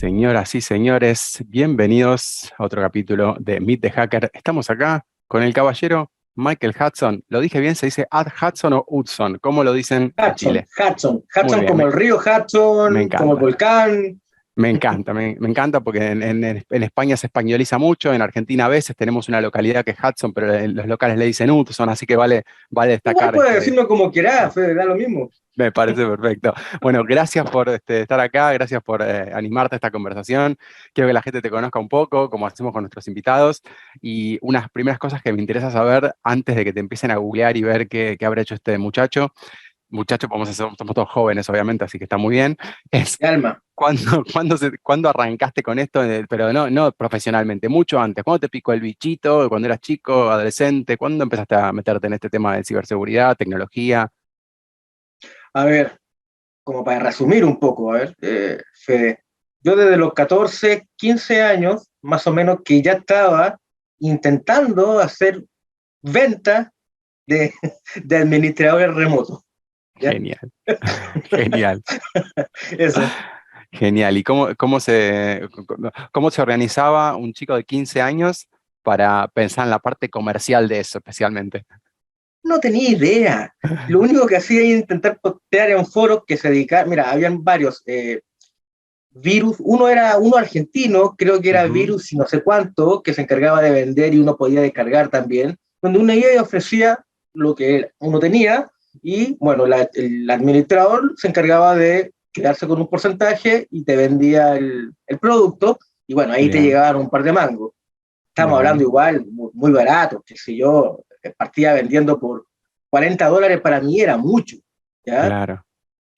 Señoras y señores, bienvenidos a otro capítulo de Meet the Hacker. Estamos acá con el caballero Michael Hudson. ¿Lo dije bien? ¿Se dice Ad Hudson o Hudson? ¿Cómo lo dicen en Hudson, Chile? Hudson, Muy Hudson bien, como el río me Hudson, como el encanta. volcán. Me encanta, me encanta porque en España se españoliza mucho, en Argentina a veces tenemos una localidad que es Hudson, pero los locales le dicen Hudson, así que vale Igual destacar puedes decirlo como quieras, Fede, da lo mismo. Me parece perfecto. Bueno, gracias por estar acá, gracias por animarte a esta conversación. Quiero que la gente te conozca un poco, como hacemos con nuestros invitados. Y unas primeras cosas que me interesa saber antes de que te empiecen a googlear y ver qué habrá hecho este muchacho. Muchacho, somos todos jóvenes, obviamente, así que está muy bien. Es Mi alma. ¿cuándo arrancaste con esto? Pero no profesionalmente, mucho antes. ¿Cuándo te picó el bichito? ¿Cuando eras chico, adolescente? ¿Cuándo empezaste a meterte en este tema de ciberseguridad, tecnología? A ver, como para resumir un poco, a ver, Fede, yo desde los 14, 15 años, más o menos, que ya estaba intentando hacer ventas de, de administradores remotos, ¿ya? Genial. Genial, Eso. genial. ¿Y cómo se organizaba un chico de 15 años para pensar en la parte comercial de eso, especialmente? No tenía idea. Lo único que hacía era intentar postear en foros que se dedicaban, mira, habían varios, Virus, uno era uno argentino, creo que era Ujú. Virus y no sé cuánto, que se encargaba de vender y uno podía descargar también, donde uno iba y ofrecía lo que uno tenía y bueno, el administrador se encargaba de quedarse con un porcentaje y te vendía el producto y bueno, ahí te Bien, llegaban un par de mangos. Estamos hablando bien, igual, muy barato, que si yo partía vendiendo por $40 para mí era mucho, ¿ya? claro,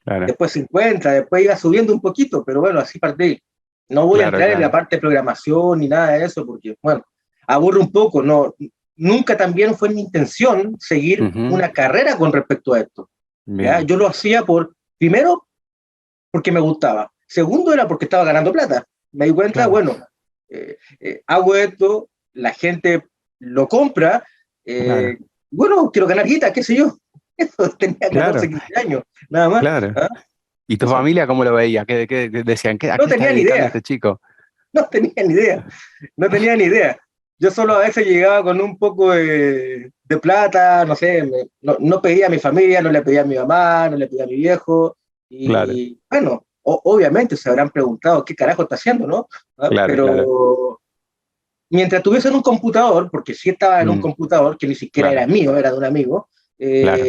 claro, Después 50, después iba subiendo un poquito, pero bueno, así partí. No voy a claro, entrar en la claro. parte de programación ni nada de eso, porque, bueno, aburre un poco, no, nunca también fue mi intención seguir Ujú. una carrera con respecto a esto. ¿Ya? Bien, Yo lo hacía primero, porque me gustaba. Segundo, era porque estaba ganando plata. Me di cuenta, claro, bueno, hago esto, la gente lo compra, claro, eh, bueno, quiero ganar guita, qué sé yo. Eso tenía claro, 14, 15 años, nada más. claro. ¿Ah? ¿Y tu Eso. familia cómo lo veía? ¿Qué decían? ¿A No qué se está tenía ni dedicando idea, este chico? no tenía ni idea, no tenía ni idea. Yo solo a veces llegaba con un poco de plata, no sé, no pedía a mi familia, no le pedía a mi mamá, no le pedía a mi viejo. Claro, Y bueno, obviamente se habrán preguntado qué carajo está haciendo, ¿no? ¿Ah? claro, claro. Pero mientras estuviese en un computador, porque sí estaba en un Mm, computador que ni siquiera claro, era mío, era de un amigo, claro.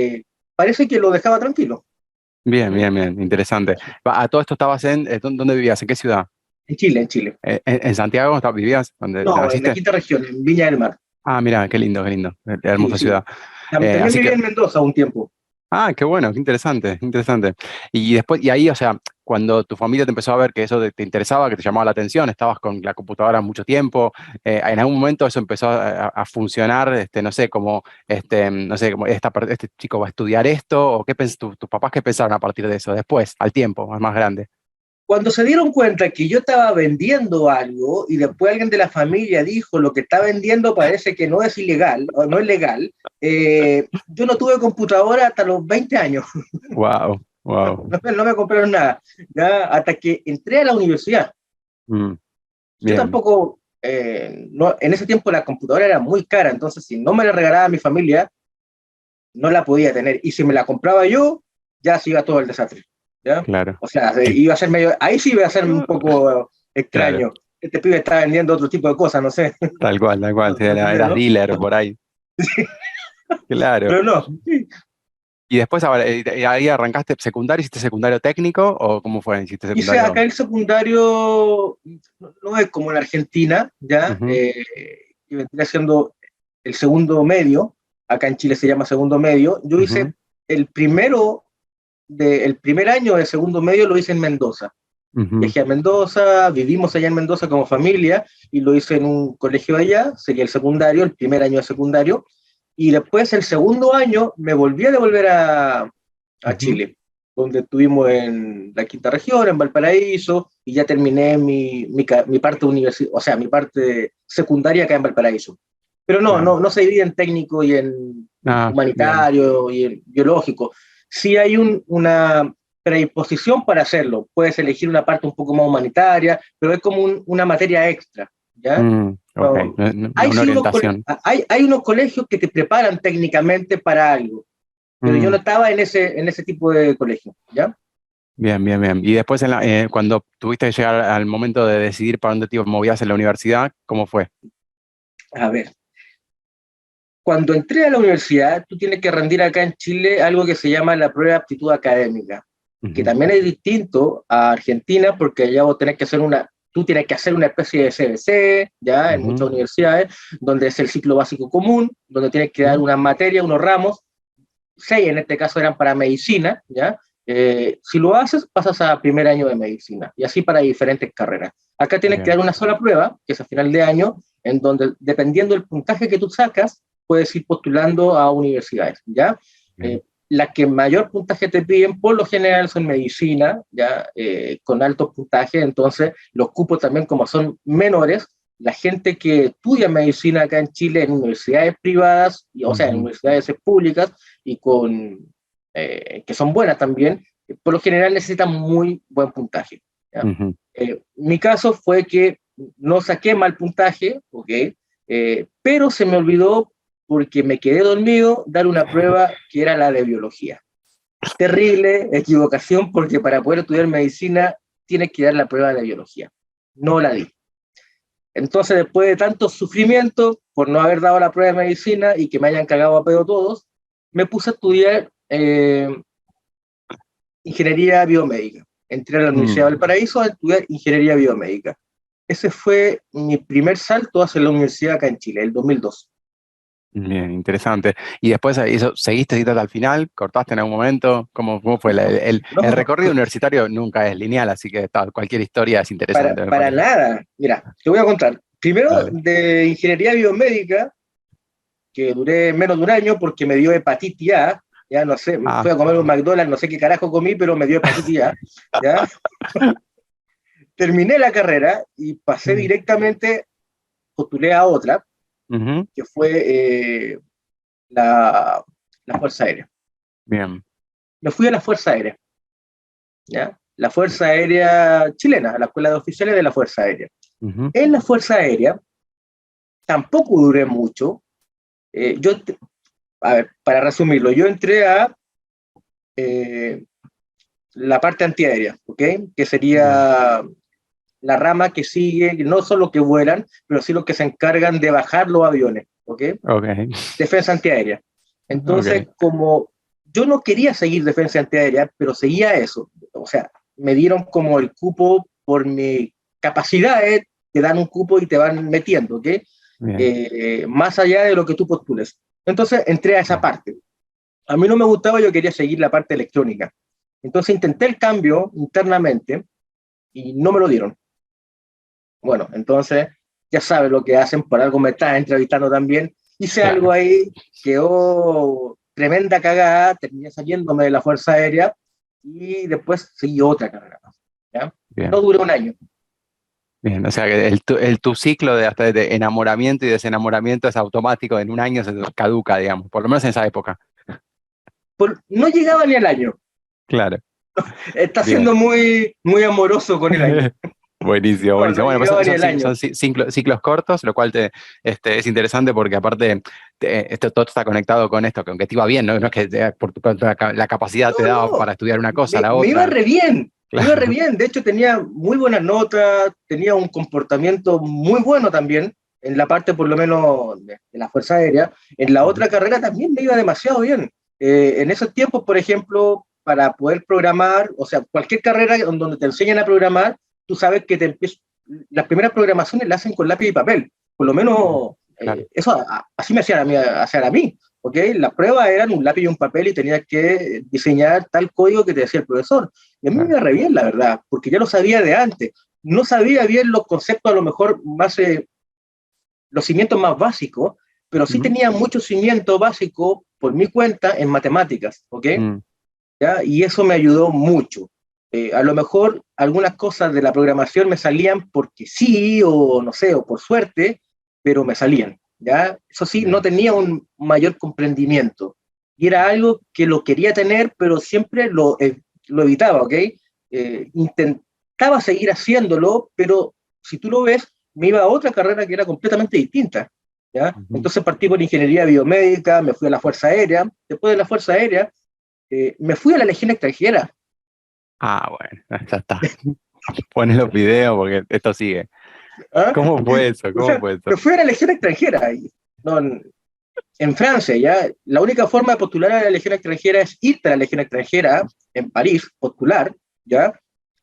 parece que lo dejaba tranquilo. Bien, ¿Mm? bien, bien, interesante. A todo esto estabas ¿dónde vivías? ¿En qué ciudad? En Chile, en Chile. ¿En Santiago vivías? ¿Dónde No, en la naciste? quinta región, en Viña del Mar. Ah, mira, qué lindo, Sí, hermosa sí. ciudad. También Así viví que, en Mendoza un tiempo. qué bueno, qué interesante, qué interesante. Y después, y ahí, o sea, cuando tu familia te empezó a ver que eso te interesaba, que te llamaba la atención, estabas con la computadora mucho tiempo, en algún momento eso empezó a funcionar, no sé, no sé, como este chico va a estudiar esto, o tus papás qué pensaron a partir de eso, después, al tiempo, más grande. Cuando se dieron cuenta que yo estaba vendiendo algo y después alguien de la familia dijo lo que está vendiendo parece que no es ilegal o no es legal, yo no tuve computadora hasta los 20 años. Wow, wow. No me compraron nada. ¿Ya? Hasta que entré a la universidad. Mm, Yo bien, tampoco, no, en ese tiempo la computadora era muy cara, entonces si no me la regalaba a mi familia, no la podía tener. Y si me la compraba yo, ya se iba todo el desastre. ¿Ya? claro. O sea, Y, iba a ser medio, ahí sí iba a ser un poco claro, extraño. Este pibe está vendiendo otro tipo de cosas, no sé. tal cual, sí, eras ¿No? dealer por ahí. Claro. Pero no. Y después, ahora, ahí arrancaste secundario, ¿hiciste secundario técnico o cómo fue? ¿Hiciste Hice acá secundario? el secundario, no es como en Argentina, ¿ya? Ujú, Que vendría siendo el segundo medio, acá en Chile se llama segundo medio. Yo hice ujú, el primero, el primer año de segundo medio lo hice en Mendoza. ujú, Viajé a Mendoza, vivimos allá en Mendoza como familia y lo hice en un colegio allá, sería el secundario, el primer año de secundario. Y después el segundo año me volví a devolver a ujú. Chile, donde estuvimos en la quinta región, en Valparaíso, y ya terminé mi parte universitaria, o sea, mi parte secundaria acá en Valparaíso. Pero Claro. no se divide en técnico y en Ah, bien. humanitario y en biológico. Sí hay una predisposición para hacerlo. Puedes elegir una parte un poco más humanitaria, pero es como una materia extra, ¿ya? Okay. Hay, Una sí orientación. hay unos colegios que te preparan técnicamente para algo, pero yo no estaba en ese tipo de colegio, ¿ya? Bien, bien, bien. Y después, cuando tuviste que llegar al momento de decidir para dónde te movías en la universidad, ¿cómo fue? A ver, cuando entré a la universidad, tú tienes que rendir acá en Chile algo que se llama la prueba de aptitud académica, que también es distinto a Argentina, porque allá vos tenés que hacer tú tienes que hacer una especie de CBC, ya, en muchas universidades, donde es el ciclo básico común, donde tienes que dar unas materias, unos ramos, 6 en este caso eran para medicina, ya. Si lo haces, pasas a primer año de medicina, y así para diferentes carreras. Acá tienes que dar una sola prueba, que es a final de año, en donde, dependiendo del puntaje que tú sacas, puedes ir postulando a universidades, ¿ya? Las que mayor puntaje te piden, por lo general, son medicina, ¿ya? Con altos puntajes, entonces los cupos también, como son menores, la gente que estudia medicina acá en Chile en universidades privadas, o sea, en universidades públicas, y que son buenas también, por lo general necesitan muy buen puntaje, ¿ya? Mi caso fue que no saqué mal puntaje, ¿ok? Pero se me olvidó, porque me quedé dormido, dar una prueba que era la de biología. Terrible equivocación, porque para poder estudiar medicina tienes que dar la prueba de biología. No la di. Entonces, después de tanto sufrimiento por no haber dado la prueba de medicina y que me hayan cagado a pedo todos, me puse a estudiar ingeniería biomédica. Entré a la Universidad del Paraíso a estudiar ingeniería biomédica. Ese fue mi primer salto hacia la universidad acá en Chile, el 2002. Bien, interesante. Y después eso, ¿seguiste hasta el final? ¿Cortaste en algún momento? ¿Cómo fue? El recorrido universitario nunca es lineal, así que cualquier historia es interesante. Para nada. Mira, te voy a contar. Primero, Dale. de ingeniería biomédica, que duré menos de un año porque me dio hepatitis A. Ya no sé, fui a comer un McDonald's, no sé qué carajo comí, pero me dio hepatitis A. ¿Ya? Terminé la carrera y pasé directamente, postulé a otra, que fue la Fuerza Aérea. Bien. Me fui a la Fuerza Aérea, ¿ya? La Fuerza Aérea chilena, la Escuela de Oficiales de la Fuerza Aérea. En la Fuerza Aérea tampoco duré mucho. A ver, para resumirlo, yo entré a la parte antiaérea, ¿ok? Que sería la rama que sigue, no solo que vuelan, pero sí los que se encargan de bajar los aviones, ¿ok? Defensa antiaérea. Entonces, como yo no quería seguir defensa antiaérea, pero seguía eso, o sea, me dieron como el cupo por mi capacidad, te dan un cupo y te van metiendo, ¿ok? Más allá de lo que tú postules. Entonces, entré a esa parte. A mí no me gustaba, yo quería seguir la parte electrónica. Entonces, intenté el cambio internamente y no me lo dieron. Bueno, entonces, ya sabes lo que hacen, por algo me estás entrevistando también. Hice algo ahí, quedó tremenda cagada, terminé saliéndome de la Fuerza Aérea y después seguí otra carrera más, ¿ya? No duró un año. Bien, o sea que tu ciclo hasta de enamoramiento y desenamoramiento es automático, en un año se caduca, digamos, por lo menos en esa época. No llegaba ni al año. Claro. Está siendo muy, muy amoroso con el año. Buenísimo, buenísimo. No, bueno, pues son ciclos cortos, lo cual es interesante porque aparte todo está conectado con esto, que aunque te iba bien, no es que la capacidad te daba para estudiar una cosa, la otra. Me iba re bien, claro. me iba re bien. De hecho, tenía muy buenas notas, tenía un comportamiento muy bueno también, en la parte por lo menos de la Fuerza Aérea. En la otra carrera también me iba demasiado bien. En esos tiempos, por ejemplo, para poder programar, o sea, cualquier carrera donde te enseñan a programar, tú sabes que las primeras programaciones las hacen con lápiz y papel. Por lo menos eso así me hacían a mí. ¿Okay? Las pruebas eran un lápiz y un papel y tenías que diseñar tal código que te decía el profesor. Y a mí me iba re bien, la verdad, porque ya lo sabía de antes. No sabía bien los conceptos, a lo mejor más, los cimientos más básicos, pero sí tenía mucho cimiento básico por mi cuenta en matemáticas, ¿ok? ¿Ya? Y eso me ayudó mucho. A lo mejor algunas cosas de la programación me salían porque sí, o no sé, o por suerte, pero me salían. ¿Ya? Eso sí, no tenía un mayor comprendimiento. Y era algo que lo quería tener, pero siempre lo evitaba, ¿ok? Intentaba seguir haciéndolo, pero si tú lo ves, me iba a otra carrera que era completamente distinta, ¿ya? Ujú. Entonces partí por ingeniería biomédica, me fui a la Fuerza Aérea, después de la Fuerza Aérea, me fui a la Legión Extranjera. Ah, bueno, ya está. Pones los videos porque esto sigue. ¿Ah? ¿Cómo fue eso? O ¿Cómo sea, fue eso? me fui a la Legión Extranjera. No, en Francia, ¿ya? La única forma de postular a la Legión Extranjera es irte a la Legión Extranjera en París, postular, ¿ya?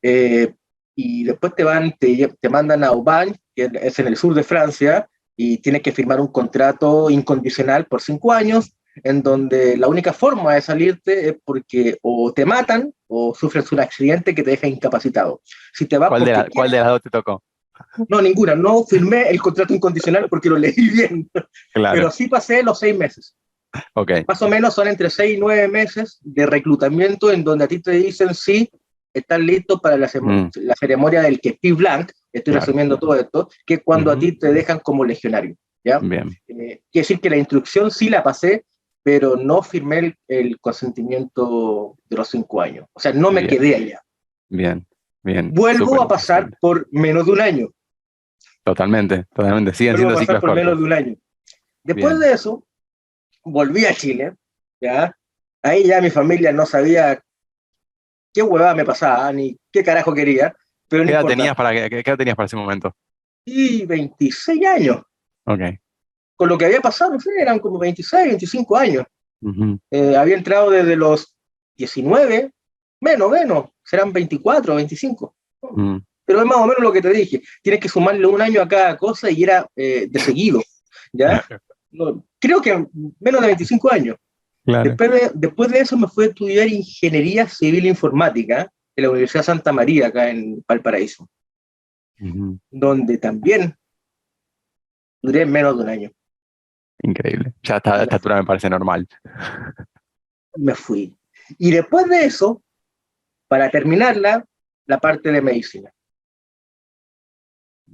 Eh, y después te mandan a Aubagne, que es en el sur de Francia, y tienes que firmar un contrato incondicional por 5 años, en donde la única forma de salirte es porque o te matan o sufres un accidente que te deja incapacitado. Si te vas porque Cuál quieres, de las dos te tocó? no, ninguna, no firmé el contrato incondicional porque lo leí bien, Claro, pero sí pasé los 6 meses. ok. Más o menos son entre 6 y 9 meses de reclutamiento en donde a ti te dicen sí, estás listo para Mm, la ceremonia del Kepi Blanc, estoy claro. resumiendo todo esto, que es cuando a Ujú. ti te dejan como legionario, ¿ya? Bien, Quiere decir que la instrucción sí la pasé, pero no firmé el consentimiento de los 5 años. O sea, no me bien, quedé allá. bien, bien. Vuelvo Súper a pasar interesante. por menos de un año. Totalmente, totalmente. Siguen Vuelvo a siendo pasar ciclos por menos cortos. de un año. Después Bien. de eso, volví a Chile, ¿ya? Ahí ya mi familia no sabía qué huevada me pasaba, ni qué carajo quería, pero no ¿Qué edad importa. tenías qué edad tenías para ese momento? Y 26 años, Ok. con lo que había pasado, no sé, eran como 26, 25 años. Ujú. Había entrado desde los 19, menos, serán 24, 25. Mm. Pero es más o menos lo que te dije, tienes que sumarle un año a cada cosa y era de seguido, ¿ya? Claro, No, creo que menos de 25 años. claro. Después de eso me fui a estudiar Ingeniería Civil Informática en la Universidad Santa María, acá en Valparaíso, Ujú. donde también duré menos de un año. Increíble. Ya Y a esta altura me parece normal. me fui. Y después de eso, para terminarla, la parte de medicina.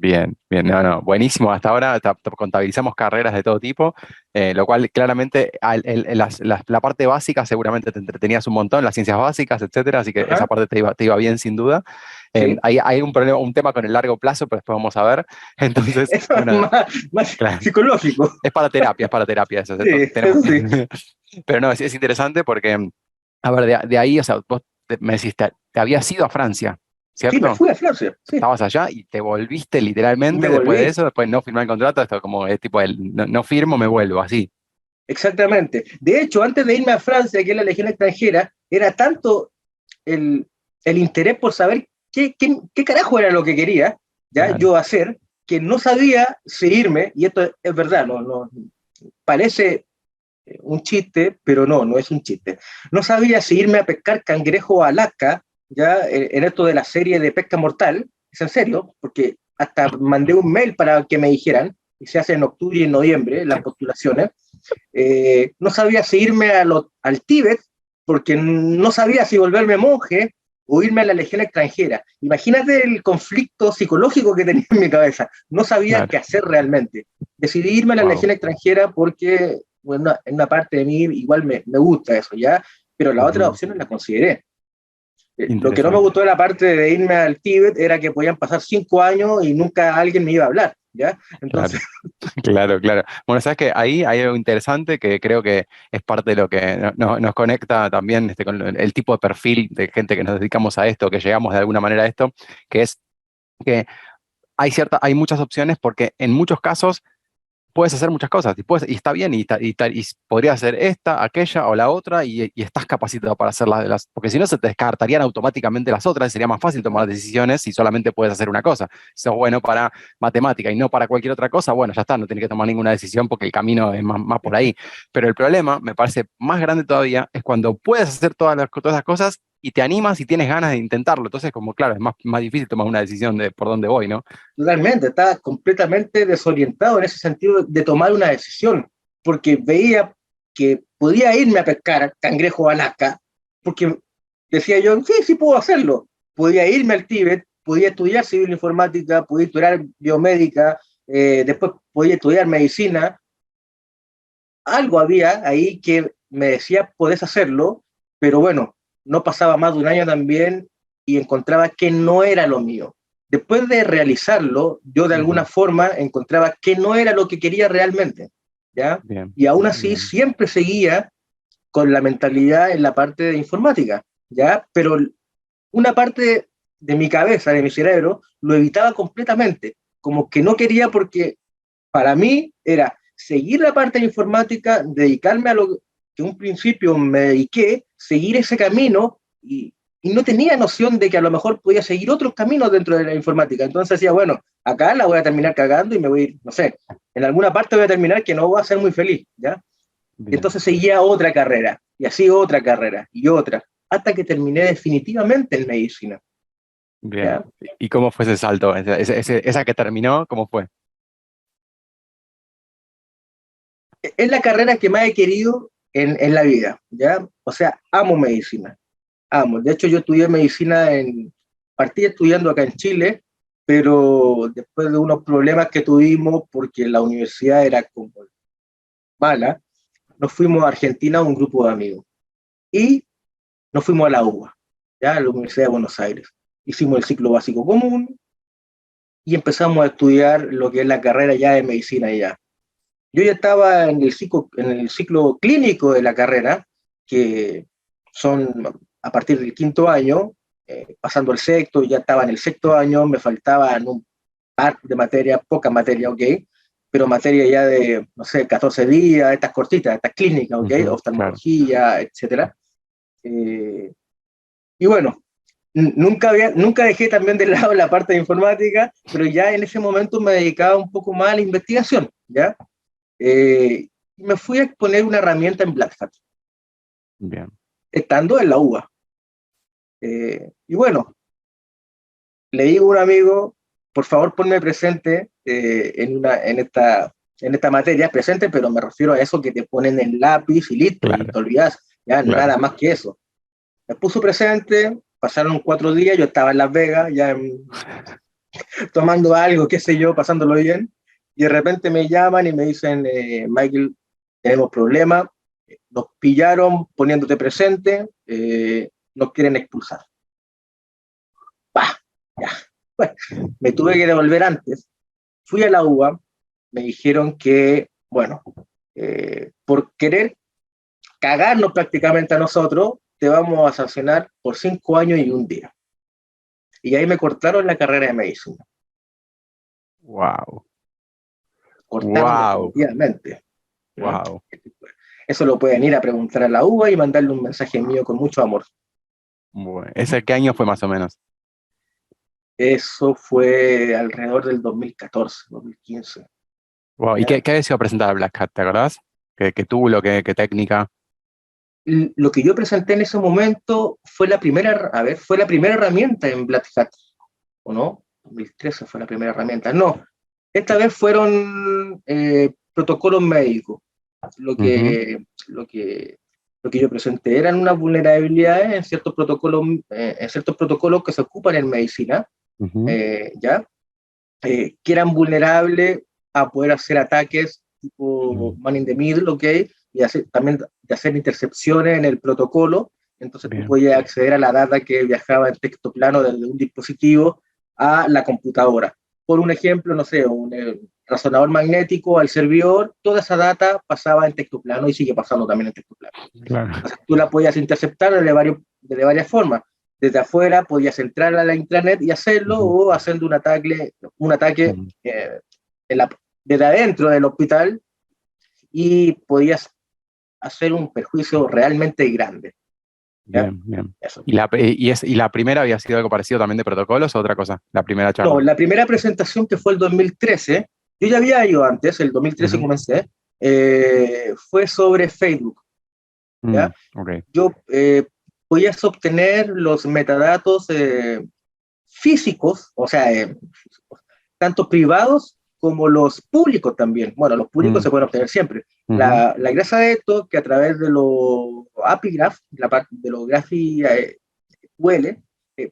Bien, bien, no, no, buenísimo. Hasta ahora contabilizamos carreras de todo tipo, lo cual claramente la parte básica seguramente te entretenías un montón, las ciencias básicas, etcétera, así que esa Ajá, parte te iba bien sin duda. sí. Hay un problema, un tema con el largo plazo, pero después vamos a ver. Entonces, Eso es bueno, más claro, psicológico. es para terapia eso. Sí, Tenemos eso sí. pero no, es interesante porque, a ver, de ahí, o sea, vos me decís, te habías ido a Francia, Sí, me ¿cierto? fui a Francia, sí. Estabas allá y te volviste literalmente Me después de volví. eso, después no firmar el contrato, esto como es tipo el no, no firmo, me vuelvo, así. Exactamente. De hecho, antes de irme a Francia, que es la Legión extranjera, era tanto el, el interés por saber qué carajo era lo que quería ya Claro, yo hacer, que no sabía seguirme, y esto es verdad, parece un chiste, pero no es un chiste. No sabía si irme a pescar cangrejo a Alaska, ya en esto de la serie de pesca mortal, es en serio, porque hasta mandé un mail para que me dijeran, y se hace en octubre y en noviembre las postulaciones. No sabía si irme al Tíbet, porque no sabía si volverme monje o irme a la legión extranjera. Imagínate el conflicto psicológico que tenía en mi cabeza. No sabía claro. qué hacer realmente. Decidí irme a la Wow. legión extranjera porque, bueno, en una parte de mí igual me gusta eso, ¿ya? Pero las otras Ujú. opciones las consideré. Lo que no me Interesante. gustó de la parte de irme al Tíbet era que podían pasar 5 años y nunca alguien me iba a hablar, ¿ya? Claro, Entonces, claro, claro. Bueno, sabes que ahí hay algo interesante que creo que es parte de lo que nos conecta también con el tipo de perfil de gente que nos dedicamos a esto, que llegamos de alguna manera a esto, que es que hay muchas opciones porque en muchos casos puedes hacer muchas cosas y está bien y podrías hacer esta, aquella o la otra y estás capacitado para hacer porque si no se te descartarían automáticamente las otras y sería más fácil tomar decisiones si solamente puedes hacer una cosa. Si sos bueno para matemática y no para cualquier otra cosa, bueno, ya está, no tienes que tomar ninguna decisión porque el camino es más por ahí. Pero el problema, me parece más grande todavía, es cuando puedes hacer todas las cosas y te animas y tienes ganas de intentarlo. Entonces, como claro, es más difícil tomar una decisión de por dónde voy, ¿no? totalmente, estaba completamente desorientado en ese sentido de tomar una decisión, porque veía que podía irme a pescar cangrejo a Alaska, porque decía yo, sí, sí puedo hacerlo. Podía irme al Tíbet, podía estudiar civil informática, podía estudiar biomédica, después podía estudiar medicina. Algo había ahí que me decía, podés hacerlo, pero bueno, no pasaba más de un año también y encontraba que no era lo mío. Después de realizarlo, yo de alguna forma encontraba que no era lo que quería realmente, ¿ya? Bien, Y aún así bien. siempre seguía con la mentalidad en la parte de informática, ¿ya? Pero una parte de mi cabeza, de mi cerebro, lo evitaba completamente, como que no quería porque para mí era seguir la parte de informática, dedicarme a lo que un principio me dediqué, seguir ese camino y no tenía noción de que a lo mejor podía seguir otros caminos dentro de la informática. Entonces decía, bueno, acá la voy a terminar cagando y me voy a ir, no sé, en alguna parte voy a terminar que no voy a ser muy feliz, ¿ya? Y Bien, entonces seguía otra carrera, y así otra carrera, y otra, hasta que terminé definitivamente en medicina, bien. ¿ya? ¿Y cómo fue ese salto? Esa que terminó, ¿cómo fue? Es la carrera que más he querido en la vida, ¿ya? O sea, amo medicina, amo. De hecho, yo estudié medicina partí estudiando acá en Chile, pero después de unos problemas que tuvimos, porque la universidad era como mala, nos fuimos a Argentina un grupo de amigos y nos fuimos a la UBA, ¿ya? A la Universidad de Buenos Aires. Hicimos el ciclo básico común y empezamos a estudiar lo que es la carrera ya de medicina ya. Yo ya estaba en el ciclo clínico de la carrera, que son a partir del quinto año, pasando el sexto, ya estaba en el sexto año, me faltaban un par de materias, poca materia, ok, pero materia ya de, no sé, 14 días, estas cortitas, estas clínicas, ok, Claro. oftalmología, etcétera. Eh, y bueno, nunca dejé también de lado la parte de informática, pero ya en ese momento me dedicaba un poco más a la investigación, ¿ya? Me fui a exponer una herramienta en Black Hat, Bien. estando en la UBA. Y bueno, le digo a un amigo, por favor ponme presente en esta materia, presente, pero me refiero a eso que te ponen en lápiz y listo, y Claro, te olvidas, ya claro. nada más que eso. Me puso presente, pasaron 4 días, yo estaba en Las Vegas, tomando algo, qué sé yo, pasándolo bien, y de repente me llaman y me dicen, Michael, tenemos problemas, nos pillaron poniéndote presente, nos quieren expulsar. ¡Pah! Ya. Bueno, me tuve que devolver antes, fui a la UBA, me dijeron que, bueno, por querer cagarnos prácticamente a nosotros, te vamos a sancionar por 5 años y un día. Y ahí me cortaron la carrera de medicina. Wow. Cortaron Wow. definitivamente. ¿No? Wow. Eso lo pueden ir a preguntar a la UBA y mandarle un mensaje mío con mucho amor. Bueno. ¿Ese qué año fue más o menos? Eso fue alrededor del 2014, 2015. Wow. ¿Y ¿Ya? qué había sido a presentar a Black Hat? ¿Te acordás? ¿Qué tuvo, qué técnica? Lo que yo presenté en ese momento fue fue la primera herramienta en Black Hat, ¿o no? 2013 fue la primera herramienta. No, esta vez fueron protocolos médicos. Lo Ujú, que, lo que, lo que yo presenté eran unas vulnerabilidades en ciertos protocolos que se ocupan en medicina, ujú, ¿ya? Que eran vulnerables a poder hacer ataques tipo mm, man in the middle, ¿ok? Y también de hacer intercepciones en el protocolo. Entonces tú bien. podías acceder a la data que viajaba en texto plano desde un dispositivo a la computadora. Por un ejemplo, no sé, un razonador magnético al servidor, toda esa data pasaba en texto plano y sigue pasando también en texto plano. Claro. Entonces, tú la podías interceptar de varias formas. Desde afuera podías entrar a la intranet y hacerlo, Ujú, o haciendo un ataque mm, desde adentro del hospital, y podías hacer un perjuicio realmente grande. ¿Ya? bien, bien. Eso. ¿Y la primera había sido algo parecido también de protocolos o otra cosa? La primera No, charla. la primera presentación, que fue el 2013, yo ya había ido antes, el 2013 Ujú, comencé, fue sobre Facebook. ¿Ya? ok. Yo podías obtener los metadatos físicos, o sea, tanto privados como los públicos también. Bueno, los públicos Mm, se pueden obtener siempre. ujú, La gracia de esto es que a través de los API Graph, de los Graphy UL,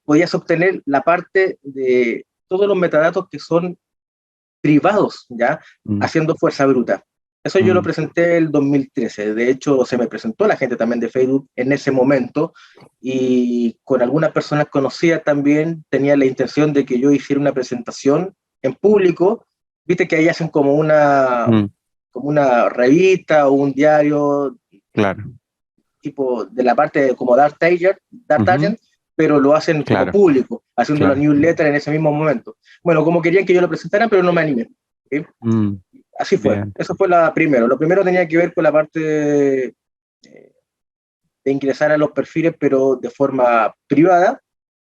podías obtener la parte de todos los metadatos que son privados, ¿ya? mm, Haciendo fuerza bruta. Eso yo lo presenté el 2013. De hecho, se me presentó la gente también de Facebook en ese momento y con algunas personas conocidas también tenía la intención de que yo hiciera una presentación en público. Viste que ahí hacen como una revista o un diario Claro. tipo de la parte como Dark Agent, pero lo hacen como Claro. público, haciendo la Claro. newsletter en ese mismo momento. Bueno, como querían que yo lo presentara, pero no me animé. ¿Sí? Así fue. Bien. Eso fue la primero. Lo primero tenía que ver con la parte de ingresar a los perfiles, pero de forma privada,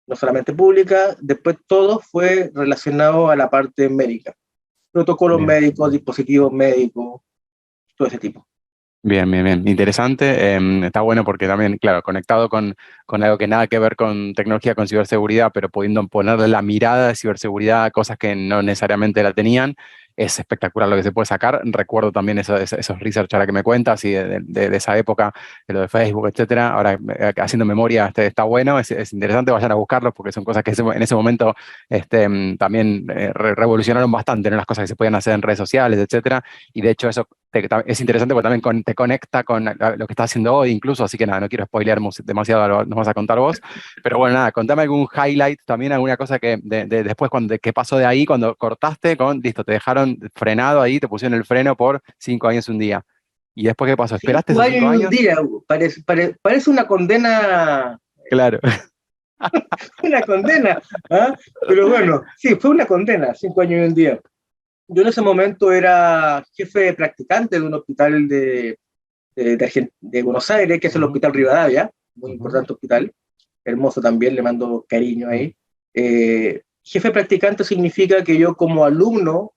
no solamente pública. Después todo fue relacionado a la parte médica. Protocolos Bien. médicos, dispositivos médicos, todo ese tipo. Bien, bien, bien. Interesante. Está bueno porque también, claro, conectado con algo que nada que ver con tecnología, con ciberseguridad, pero pudiendo ponerle la mirada de ciberseguridad a cosas que no necesariamente la tenían, es espectacular lo que se puede sacar. Recuerdo también esos research ahora que me cuentas y de esa época, de lo de Facebook, etcétera. Ahora, haciendo memoria, está bueno, es interesante, vayan a buscarlos porque son cosas que en ese momento también revolucionaron bastante, ¿no? Las cosas que se podían hacer en redes sociales, etcétera. Y de hecho eso es interesante porque también te conecta con lo que estás haciendo hoy incluso, así que nada, no quiero spoilear demasiado, nos vas a contar vos, pero bueno, nada, contame algún highlight, también alguna cosa que después, ¿qué pasó de ahí cuando cortaste listo, te dejaron frenado ahí, te pusieron el freno por 5 años un día? ¿Y después qué pasó? ¿Esperaste esos 5 5 años y un años? día, parece una condena, Claro. una condena, ¿ah? Pero bueno, sí, fue una condena, 5 años y un día. Yo en ese momento era jefe de practicante de un hospital de Buenos Aires, que es el Hospital Rivadavia, muy importante hospital, hermoso también, le mando cariño ahí. Jefe practicante significa que yo como alumno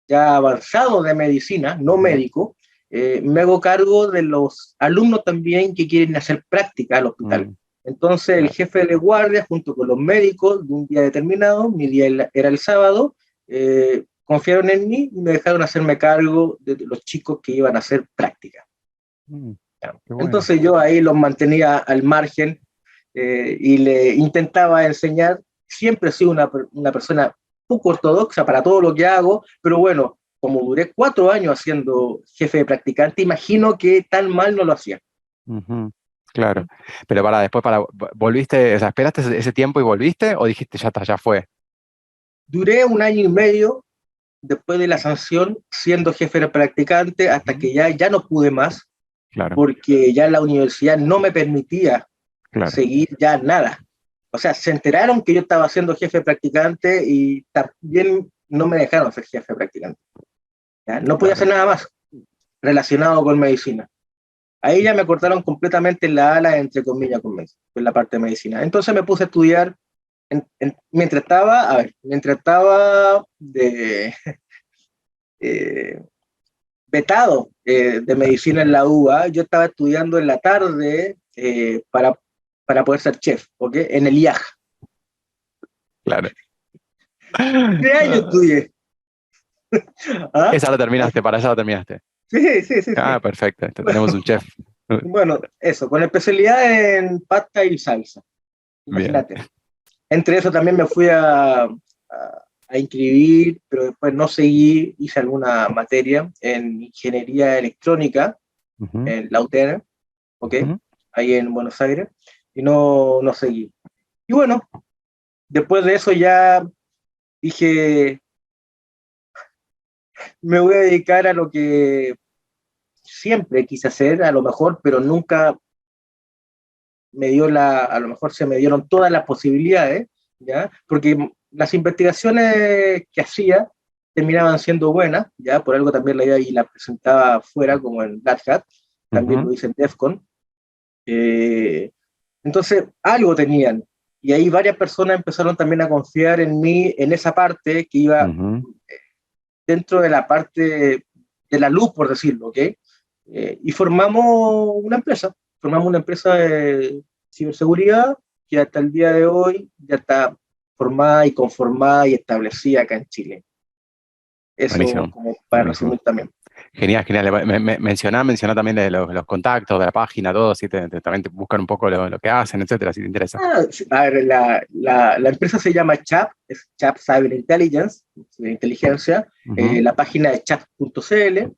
ya avanzado de medicina, no médico, me hago cargo de los alumnos también que quieren hacer práctica al hospital. Entonces el jefe de guardia junto con los médicos de un día determinado, mi día era el sábado, confiaron en mí y me dejaron hacerme cargo de los chicos que iban a hacer práctica. Bueno. Entonces yo ahí los mantenía al margen y le intentaba enseñar. Siempre he sido una persona poco ortodoxa para todo lo que hago, pero bueno, como duré 4 años haciendo jefe de practicante, imagino que tan mal no lo hacía. Claro, pero después volviste, o sea, ¿esperaste ese tiempo y volviste o dijiste ya está, ya fue? Duré 1 año y medio después de la sanción siendo jefe de practicante hasta que ya no pude más, Claro, porque ya la universidad no me permitía claro. seguir ya nada. O sea, se enteraron que yo estaba siendo jefe de practicante y también no me dejaron ser jefe de practicante. ¿Ya? No podía hacer nada más relacionado con medicina. Ahí ya me cortaron completamente la ala, entre comillas, con la parte de medicina. Entonces me puse a estudiar mientras estaba vetado de medicina en la UBA, yo estaba estudiando en la tarde para poder ser chef, ¿ok? En el IAJ. Claro. 3 años estudié. ¿Ah? Esa la terminaste, para esa la terminaste. Sí. Perfecto, tenemos un chef. Bueno, eso, con especialidad en pasta y salsa. Bien. Imagínate. Entre eso también me fui a inscribir, pero después no seguí, hice alguna materia en ingeniería electrónica, en la UTN, ¿ok? Ahí en Buenos Aires, y no seguí. Y bueno, después de eso ya dije, me voy a dedicar a lo que siempre quise hacer, a lo mejor, pero nunca a lo mejor se me dieron todas las posibilidades, ¿ya? Porque las investigaciones que hacía terminaban siendo buenas, ¿ya? Por algo también la idea y la presentaba afuera, como en Black Hat, también lo hice en DEFCON. Entonces, algo tenían. Y ahí varias personas empezaron también a confiar en mí, en esa parte que iba dentro de la parte de la luz, por decirlo, ¿ok? Y formamos una empresa de ciberseguridad que hasta el día de hoy ya está formada y conformada y establecida acá en Chile. Eso Buenísimo. como para resumir también. Genial. Menciona también de los contactos, de la página, todo, si también te buscan un poco lo que hacen, etcétera, si te interesa. A ver, la empresa se llama CHAP, es CHAP Cyber Intelligence, de inteligencia. La página es chat.cl.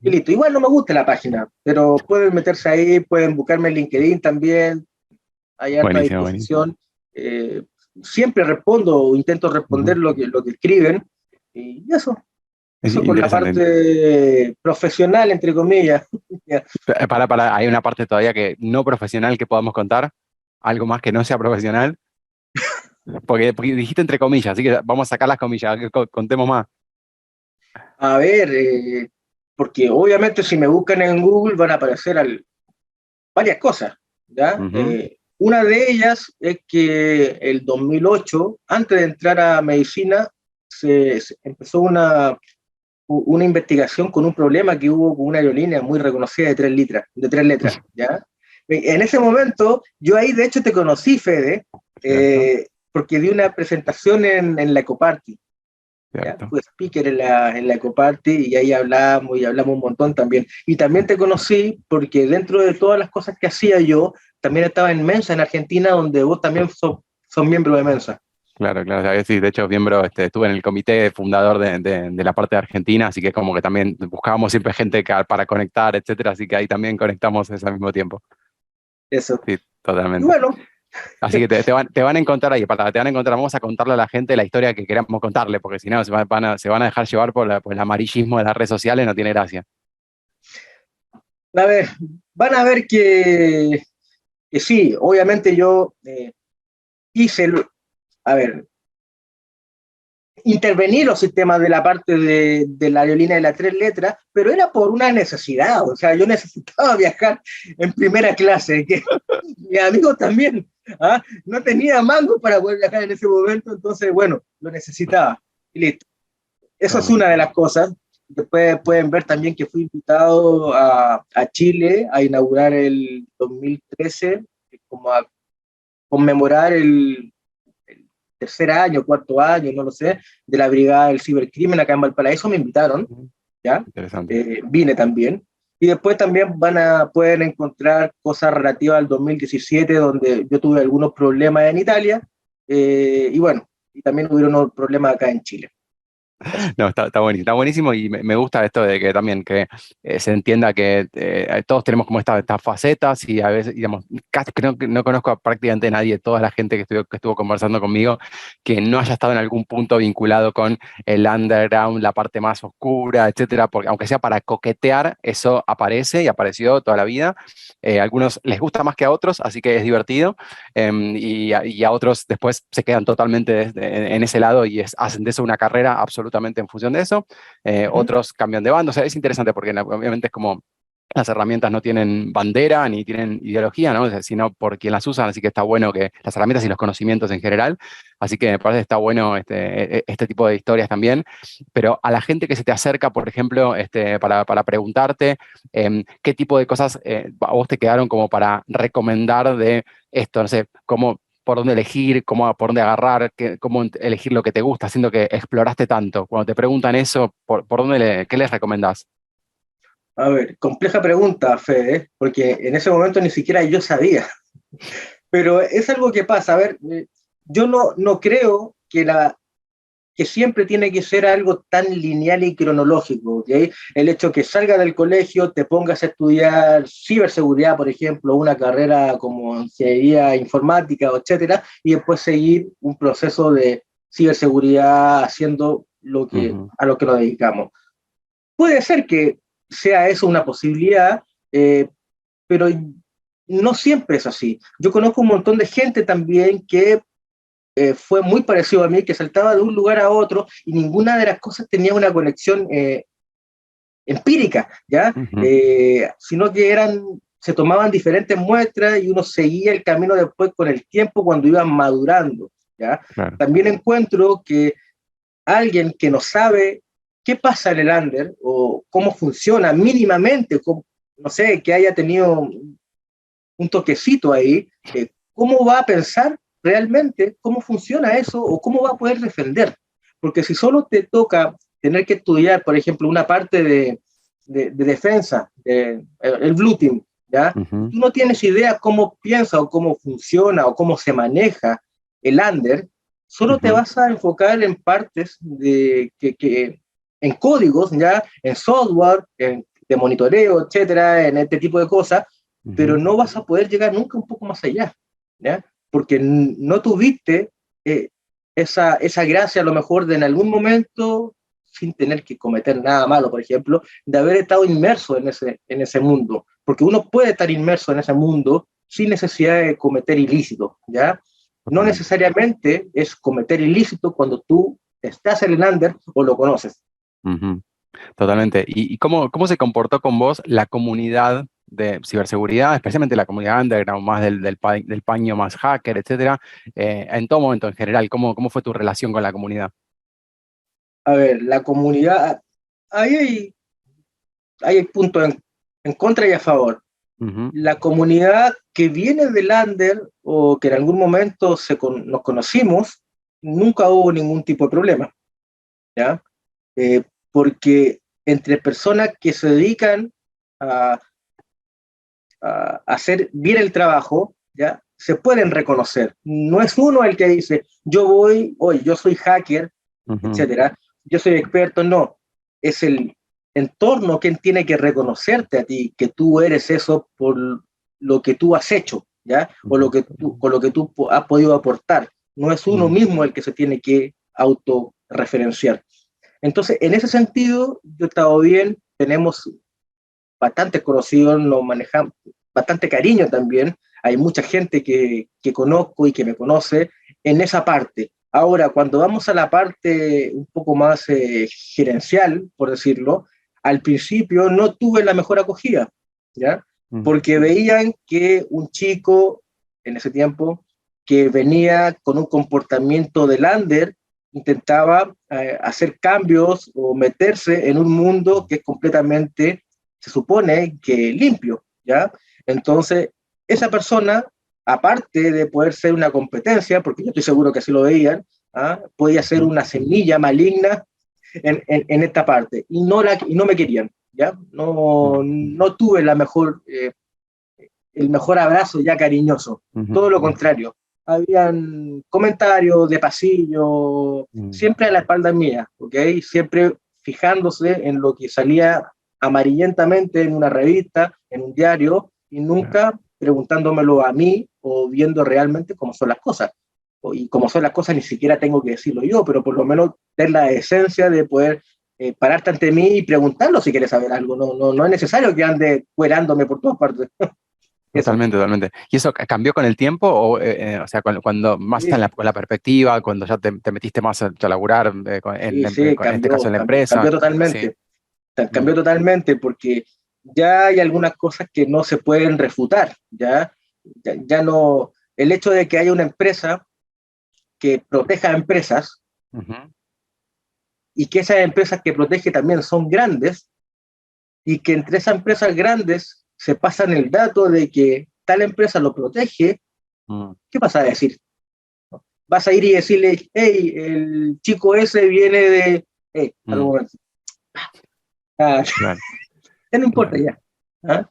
y listo. Igual no me gusta la página, pero pueden meterse ahí, pueden buscarme en LinkedIn también, hay harta Buenísimo, buenísimo. disposición. Eh, Siempre respondo o intento responder Ujú. lo que escriben, y Es eso por la interesante. parte profesional, entre comillas. Hay una parte todavía que no profesional que podamos contar, algo más que no sea profesional, porque dijiste entre comillas, así que vamos a sacar las comillas, que contemos más. A ver, porque obviamente si me buscan en Google van a aparecer varias cosas, ¿ya? Ujú. Una de ellas es que el 2008, antes de entrar a medicina, se empezó una investigación con un problema que hubo con una aerolínea muy reconocida de 3 letras, ¿ya? En ese momento, yo ahí de hecho te conocí, Fede, Cierto, porque di una presentación en la Ecoparty, ¿ya? cierto. Fui speaker en la Ecoparty y ahí hablamos y hablamos un montón también. Y también te conocí porque dentro de todas las cosas que hacía yo, también estaba en Mensa, en Argentina, donde vos también sos miembro de Mensa. Claro, claro. O sea, sí, de hecho, miembro, estuve en el comité fundador de la parte de Argentina, así que como que también buscábamos siempre gente para conectar, etcétera, así que ahí también conectamos al mismo tiempo. Eso. Sí, Y totalmente. bueno, Así que te van a encontrar ahí, te van a encontrar, vamos a contarle a la gente la historia que queramos contarle, porque si no se van a dejar llevar por el amarillismo de las redes sociales, no tiene gracia. a ver, van a ver que sí, obviamente yo hice, a ver, intervenir los sistemas de la parte de la aerolínea de las 3 letras, pero era por una necesidad, o sea, yo necesitaba viajar en primera clase, que mi amigo también, ¿ah? No tenía mango para poder viajar en ese momento, entonces, bueno, lo necesitaba, y listo. Eso Está es una de buenísimo. las cosas. Después pueden ver también que fui invitado a Chile a inaugurar el 2013, como a conmemorar el tercer año, cuarto año, no lo sé, de la Brigada del Cibercrimen acá en Valparaíso, me invitaron, Ujú. ¿ya? Interesante. Vine también. Y después también pueden encontrar cosas relativas al 2017, donde yo tuve algunos problemas en Italia, y bueno, y también hubieron unos problemas acá en Chile. Eso. No, está buenísimo y me gusta esto de que también que se entienda que todos tenemos como estas facetas y a veces, digamos, casi creo que no conozco a prácticamente nadie, toda la gente que estuvo conversando conmigo, que no haya estado en algún punto vinculado con el underground, la parte más oscura, etcétera, porque aunque sea para coquetear, eso aparece y apareció toda la vida. A algunos les gusta más que a otros, así que es divertido. Y a otros después se quedan totalmente en ese lado y hacen de eso una carrera absolutamente en función de eso. Ujú. Otros cambian de bando, o sea, es interesante porque obviamente es como las herramientas no tienen bandera ni tienen ideología, ¿no? O sea, sino por quien las usan, así que está bueno que las herramientas y los conocimientos en general, así que me parece que está bueno este tipo de historias también, pero a la gente que se te acerca, por ejemplo, para preguntarte qué tipo de cosas a vos te quedaron como para recomendar de esto, no sé, cómo, por dónde elegir, por dónde agarrar, cómo elegir lo que te gusta, haciendo que exploraste tanto. Cuando te preguntan eso, ¿por dónde qué les recomendás? A ver, compleja pregunta, Fede, porque en ese momento ni siquiera yo sabía, pero es algo que pasa. A ver, yo no creo que siempre tiene que ser algo tan lineal y cronológico, ¿ok? El hecho que salgas del colegio, te pongas a estudiar ciberseguridad, por ejemplo, una carrera como ingeniería informática, etcétera, y después seguir un proceso de ciberseguridad haciendo Ujú. a lo que nos dedicamos. Puede ser que sea eso una posibilidad, eh, pero no siempre es así. Yo conozco un montón de gente también que fue muy parecido a mí, que saltaba de un lugar a otro y ninguna de las cosas tenía una conexión empírica, ¿ya? Ujú. Sino que se tomaban diferentes muestras y uno seguía el camino después con el tiempo cuando iban madurando, ¿ya? Claro. También encuentro que alguien que no sabe qué pasa en el under o cómo funciona mínimamente, no sé, que haya tenido un toquecito ahí, ¿cómo va a pensar realmente cómo funciona eso o cómo va a poder defender? Porque si solo te toca tener que estudiar, por ejemplo, una parte de defensa, el Blue Team, ¿ya? Y Ujú. tú no tienes idea cómo piensa o cómo funciona o cómo se maneja el under, solo te Ujú. vas a enfocar en partes en códigos, ¿ya? En software, de monitoreo, etcétera, en este tipo de cosas, pero Ujú. no vas a poder llegar nunca un poco más allá, ¿ya? Porque no tuviste eh, esa gracia a lo mejor de en algún momento, sin tener que cometer nada malo, por ejemplo, de haber estado inmerso en ese mundo, porque uno puede estar inmerso en ese mundo sin necesidad de cometer ilícitos, ¿ya? No Totalmente. necesariamente es cometer ilícito cuando tú estás en el under o lo conoces. Ujú. Totalmente. ¿Y cómo se comportó con vos la comunidad de ciberseguridad, especialmente la comunidad underground, más del paño más hacker, etcétera? En todo momento, en general, ¿cómo fue tu relación con la comunidad? A ver, la comunidad, ahí hay puntos en contra y a favor. Ujú. La comunidad que viene del under o que en algún momento nos conocimos, nunca hubo ningún tipo de problema, ¿ya? Eh, Porque entre personas que se dedican a, a hacer bien el trabajo, ¿ya? Se pueden reconocer. No es uno el que dice, yo voy, hoy yo soy hacker, Ujú. etcétera, yo soy experto, no. Es el entorno quien tiene que reconocerte a ti, que tú eres eso por lo que tú has hecho, ¿ya? O Ujú. con lo que tú has podido aportar. No es uno Mm. mismo el que se tiene que autorreferenciar. Entonces, en ese sentido, yo he estado bien, tenemos bastante conocidos, nos manejamos, bastante cariño también. Hay mucha gente que conozco y que me conoce en esa parte. Ahora, cuando vamos a la parte un poco más gerencial, por decirlo, al principio no tuve la mejor acogida, ¿ya? Mm. Porque veían que un chico en ese tiempo que venía con un comportamiento de lander intentaba hacer cambios o meterse en un mundo que es completamente, se supone que limpio, ¿ya? Entonces, esa persona, aparte de poder ser una competencia, porque yo estoy seguro que así lo veían, ¿ah? Podía ser Ujú. una semilla maligna en esta parte, y no me querían, ¿ya? Ujú. No tuve el mejor abrazo ya cariñoso, Ujú. todo lo contrario. Habían comentarios de pasillo, Ujú. siempre a la espalda mía, ¿ok? Siempre fijándose en lo que salía amarillentamente en una revista, en un diario, y Claro. nunca preguntándomelo a mí o viendo realmente cómo son las cosas. Y como son las cosas, ni siquiera tengo que decirlo yo, pero por lo menos tener la esencia de poder pararte ante mí y preguntarlo si quieres saber algo. No es necesario que ande cuerándome por todas partes. Eso. Totalmente, totalmente. ¿Y eso cambió con el tiempo? O sea, cuando más está Sí, con la perspectiva, cuando ya te metiste más a laburar, sí, sí, en este caso en la empresa? cambió Sí. totalmente. Mm. Cambió totalmente porque ya hay algunas cosas que no se pueden refutar. Ya no. El hecho de que haya una empresa que proteja a empresas Ujú. y que esas empresas que protege también son grandes y que entre esas empresas grandes se pasan el dato de que tal empresa lo protege, Mm. ¿qué vas a decir? Vas a ir y decirle, hey, el chico ese viene de... Hey, al Mm. momento. Ah, Claro, ya no importa claro, ya. ¿Ah?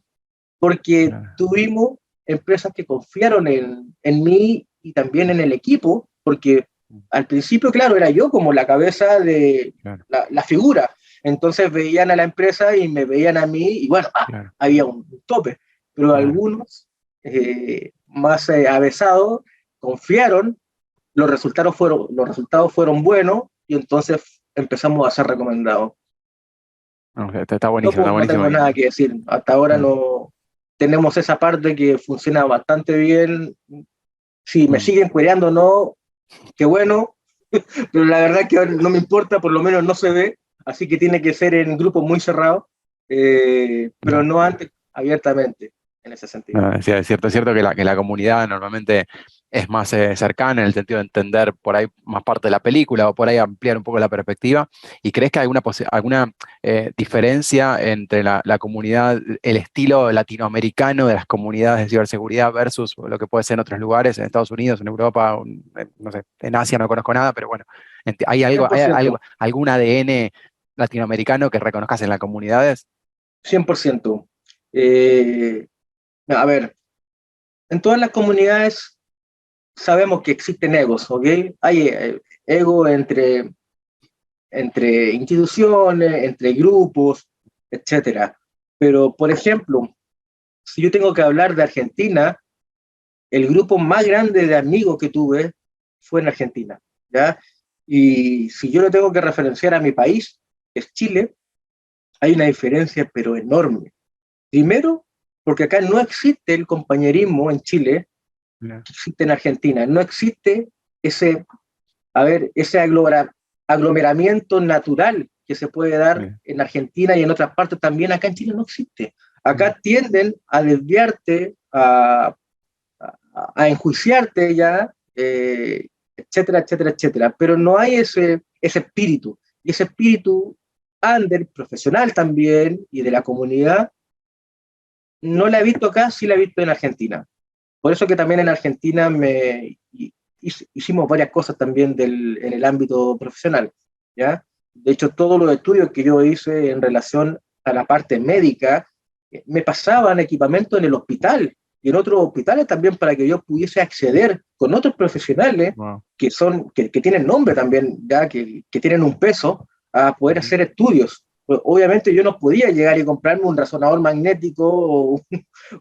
Porque claro, tuvimos empresas que confiaron en mí y también en el equipo, porque al principio, claro, era yo como la cabeza de claro, la figura. Entonces veían a la empresa y me veían a mí y bueno, claro, había un tope. Pero claro. algunos más avesados confiaron, los resultados fueron buenos y entonces empezamos a ser recomendados. No, está No, buenísimo, está pues, no buenísimo. tengo nada que decir. Hasta ahora Mm. no tenemos esa parte que funciona bastante bien. Si me Mm. siguen cuereando, no, qué bueno, pero la verdad es que no me importa, por lo menos no se ve, así que tiene que ser en grupos muy cerrados, pero Claro. no antes abiertamente, en ese sentido. No, es cierto que la comunidad normalmente es más cercana en el sentido de entender por ahí más parte de la película o por ahí ampliar un poco la perspectiva. ¿Y crees que hay alguna diferencia entre la comunidad, el estilo latinoamericano de las comunidades de ciberseguridad versus lo que puede ser en otros lugares, en Estados Unidos, en Europa, no sé, en Asia no conozco nada, pero bueno, hay 100%, algún ADN latinoamericano que reconozcas en las comunidades? 100%. Eh, a ver, en todas las comunidades sabemos que existen egos, ¿ok? Hay ego entre instituciones, entre grupos, etcétera. Pero, por ejemplo, si yo tengo que hablar de Argentina, el grupo más grande de amigos que tuve fue en Argentina, ¿ya? Y si yo lo tengo que referenciar a mi país, que es Chile, hay una diferencia, pero enorme. Primero, porque acá no existe el compañerismo en Chile que existe en Argentina. No existe ese, ese aglomeramiento natural que se puede dar en Argentina y en otras partes también. Acá en Chile no existe. Acá tienden a desviarte, a enjuiciarte ya, etcétera, etcétera, etcétera. Pero no hay ese espíritu. Y ese espíritu under, profesional también, y de la comunidad, no la he visto acá, sí la he visto en Argentina. Por eso que también en Argentina hicimos varias cosas también en el ámbito profesional, ¿ya? De hecho, todos los estudios que yo hice en relación a la parte médica, me pasaban equipamiento en el hospital y en otros hospitales también para que yo pudiese acceder con otros profesionales que tienen nombre también, ya que tienen un peso, a poder hacer estudios. Pues, obviamente yo no podía llegar y comprarme un resonador magnético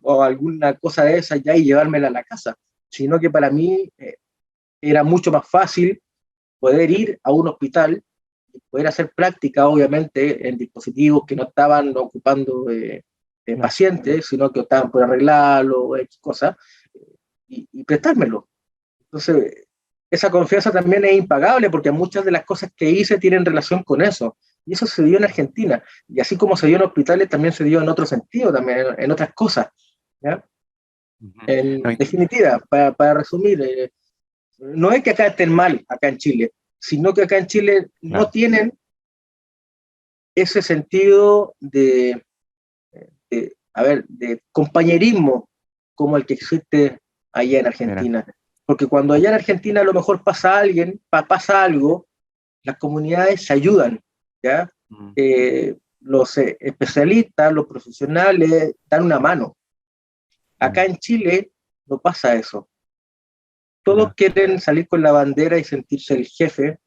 o alguna cosa de esa ya y llevármela a la casa, sino que para mí era mucho más fácil poder ir a un hospital y poder hacer práctica, obviamente, en dispositivos que no estaban ocupando pacientes, sino que estaban por arreglarlo, X cosas, y prestármelo. Entonces, esa confianza también es impagable porque muchas de las cosas que hice tienen relación con eso. Y eso se dio en Argentina. Y así como se dio en hospitales, también se dio en otro sentido, también en otras cosas. ¿Ya? En definitiva, para resumir, no es que acá estén mal, acá en Chile, sino que acá en Chile no tienen ese sentido de compañerismo como el que existe allá en Argentina. Porque cuando allá en Argentina a lo mejor pasa algo, las comunidades se ayudan, ¿ya? Los especialistas, los profesionales dan una mano. Acá en Chile no pasa eso. Todos quieren salir con la bandera y sentirse el jefe,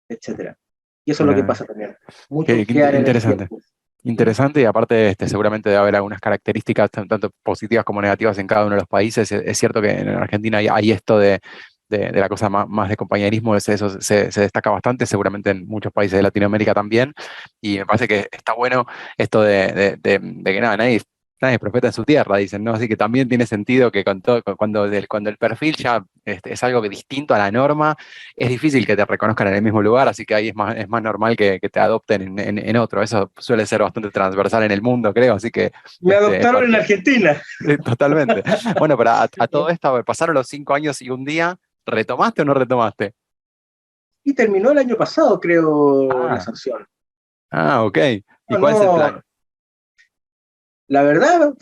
etcétera. Y eso es lo que pasa también. Muchos quedan en el tiempo. Interesante, y aparte seguramente debe haber algunas características tanto positivas como negativas en cada uno de los países. Es cierto que en Argentina hay esto de la cosa más de compañerismo, eso se destaca bastante, seguramente en muchos países de Latinoamérica también, y me parece que está bueno esto de que nada, nadie es profeta en su tierra, dicen, ¿no? Así que también tiene sentido que cuando el perfil ya es algo distinto a la norma, es difícil que te reconozcan en el mismo lugar, así que ahí es más normal que te adopten en otro. Eso suele ser bastante transversal en el mundo, creo, así que... Me adoptaron en Argentina. Totalmente. Bueno, pero a todo esto, pasaron los 5 años y un día, ¿retomaste o no retomaste? Y terminó el año pasado, creo, la sanción. Ok. ¿Y cuál es el plan? La verdad,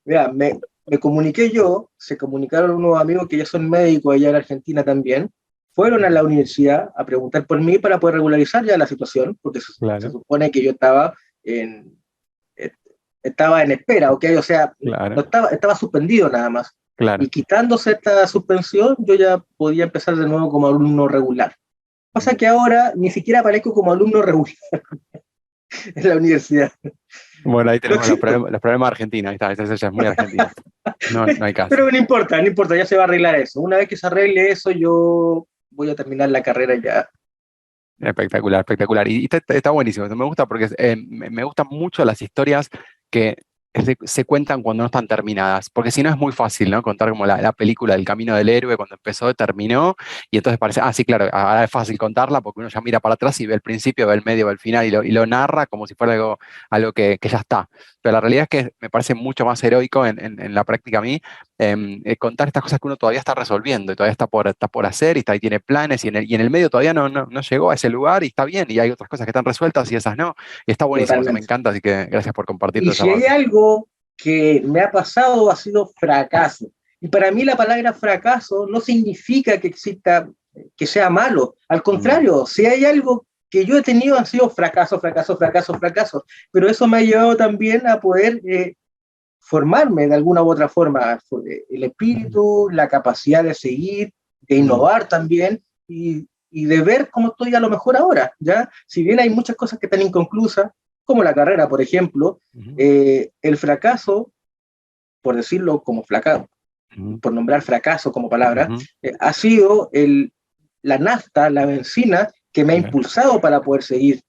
mira, me comuniqué yo, se comunicaron unos amigos que ya son médicos allá en Argentina también, fueron a la universidad a preguntar por mí para poder regularizar ya la situación, porque se supone que yo estaba en espera, ¿ok? O sea, no estaba suspendido nada más. Y quitándose esta suspensión, yo ya podía empezar de nuevo como alumno regular. Pasa que ahora ni siquiera aparezco como alumno regular en la universidad. Bueno, ahí tenemos los problemas de Argentina, ahí está, esa ya es muy argentina. No hay caso. Pero no importa, ya se va a arreglar eso. Una vez que se arregle eso, yo voy a terminar la carrera ya. Espectacular, espectacular. Y está buenísimo, me gusta porque me gustan mucho las historias que se cuentan cuando no están terminadas, porque si no es muy fácil, ¿no? Contar como la película del camino del héroe, cuando empezó, terminó, y entonces parece, sí, claro, ahora es fácil contarla porque uno ya mira para atrás y ve el principio, ve el medio, ve el final y lo narra como si fuera algo que ya está. Pero la realidad es que me parece mucho más heroico en la práctica a mí, contar estas cosas que uno todavía está resolviendo y todavía está por hacer y tiene planes y en el medio todavía no llegó a ese lugar y está bien, y hay otras cosas que están resueltas y esas no, y está buenísimo, eso me encanta, así que gracias por compartir toda esa parte. Y si hay algo que me ha pasado ha sido fracaso. Y para mí la palabra fracaso no significa que sea malo. Al contrario, si hay algo que yo he tenido han sido fracasos. Pero eso me ha llevado también a poder formarme de alguna u otra forma. El espíritu, la capacidad de seguir, de innovar también y de ver cómo estoy a lo mejor ahora, ¿ya? Si bien hay muchas cosas que están inconclusas, como la carrera, por ejemplo, el fracaso, por decirlo como fracaso, por nombrar fracaso como palabra, ha sido la nafta, la benzina que me ha impulsado para poder seguir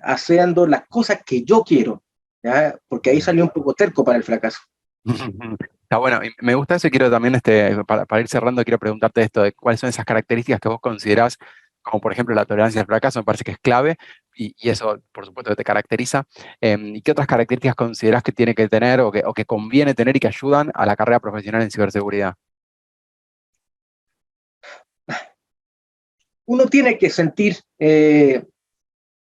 haciendo las cosas que yo quiero, ¿ya? Porque ahí salió un poco terco para el fracaso. Está bueno, y me gusta eso y quiero también, para ir cerrando, quiero preguntarte esto, de cuáles son esas características que vos considerás, como por ejemplo la tolerancia al fracaso, me parece que es clave, y eso por supuesto que te caracteriza. ¿Y qué otras características considerás que tiene que tener o que conviene tener y que ayudan a la carrera profesional en ciberseguridad? Uno tiene que sentir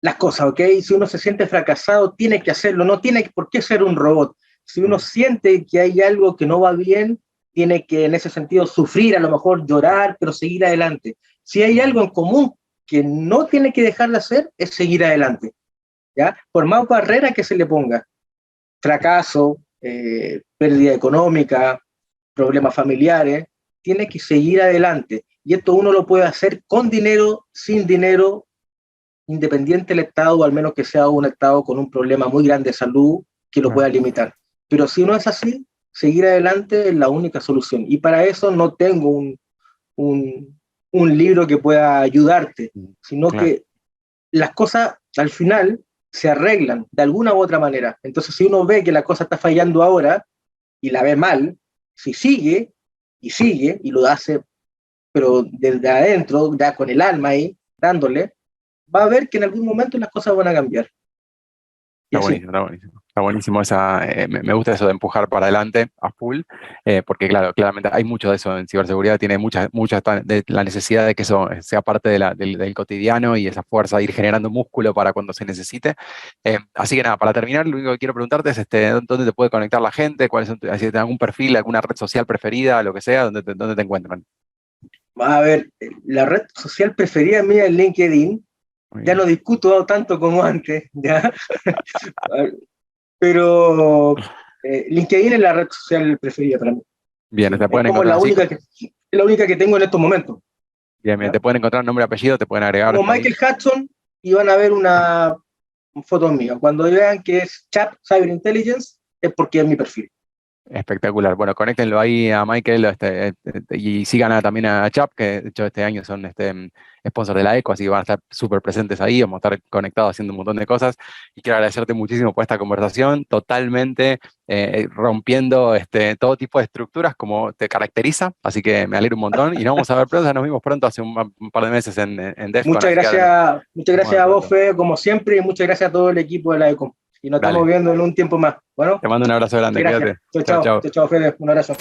las cosas, ¿ok? Si uno se siente fracasado, tiene que hacerlo, no tiene por qué ser un robot. Si uno siente que hay algo que no va bien, tiene que en ese sentido sufrir, a lo mejor llorar, pero seguir adelante. Si hay algo en común que no tiene que dejar de hacer, es seguir adelante, ¿ya? Por más barrera que se le ponga, fracaso, pérdida económica, problemas familiares, tiene que seguir adelante. Y esto uno lo puede hacer con dinero, sin dinero, independiente del Estado, o al menos que sea un Estado con un problema muy grande de salud que lo pueda limitar. Pero si no es así, seguir adelante es la única solución. Y para eso no tengo un libro que pueda ayudarte, sino que las cosas al final se arreglan de alguna u otra manera. Entonces, si uno ve que la cosa está fallando ahora y la ve mal, si sigue y lo hace, pero desde adentro, ya con el alma ahí, dándole, va a ver que en algún momento las cosas van a cambiar. Y Está así. buenísimo, está buenísimo. Está buenísimo me gusta eso de empujar para adelante a full, porque claro, claramente hay mucho de eso en ciberseguridad, tiene mucha de la necesidad de que eso sea parte del cotidiano y esa fuerza de ir generando músculo para cuando se necesite. Así que nada, para terminar, lo único que quiero preguntarte es dónde te puede conectar la gente, cuáles son, si tienes algún perfil, alguna red social preferida, lo que sea, dónde te encuentran. A ver, la red social preferida mía es LinkedIn. Ya no discuto tanto como antes, ¿ya? Pero LinkedIn es la red social preferida para mí. Bien, Sí, te es pueden como encontrar así. la única que tengo en estos momentos. Bien, bien, ¿Ya? te pueden encontrar nombre y apellido, te pueden agregar Como ahí. Michael Hudson, y van a ver una foto mía. Cuando vean que es Chat Cyber Intelligence, es porque es mi perfil. Espectacular. Bueno, conéctenlo ahí a Michael y sigan también a Chap, que de hecho este año son sponsor de la ECO, así que van a estar súper presentes ahí, vamos a estar conectados haciendo un montón de cosas. Y quiero agradecerte muchísimo por esta conversación, totalmente rompiendo todo tipo de estructuras como te caracteriza, así que me alegro un montón. Y nos vamos a ver pronto, nos vimos pronto hace un par de meses en DEFCON, así que ahora Muchas nos vamos a gracias ver a vos, pronto. Fede, como siempre, y muchas gracias a todo el equipo de la ECOM. Y nos estamos Dale, viendo en un tiempo más. Bueno, te mando un abrazo grande, muchas gracias. cuídate. Chao, chao. Chao, Fede. Un abrazo.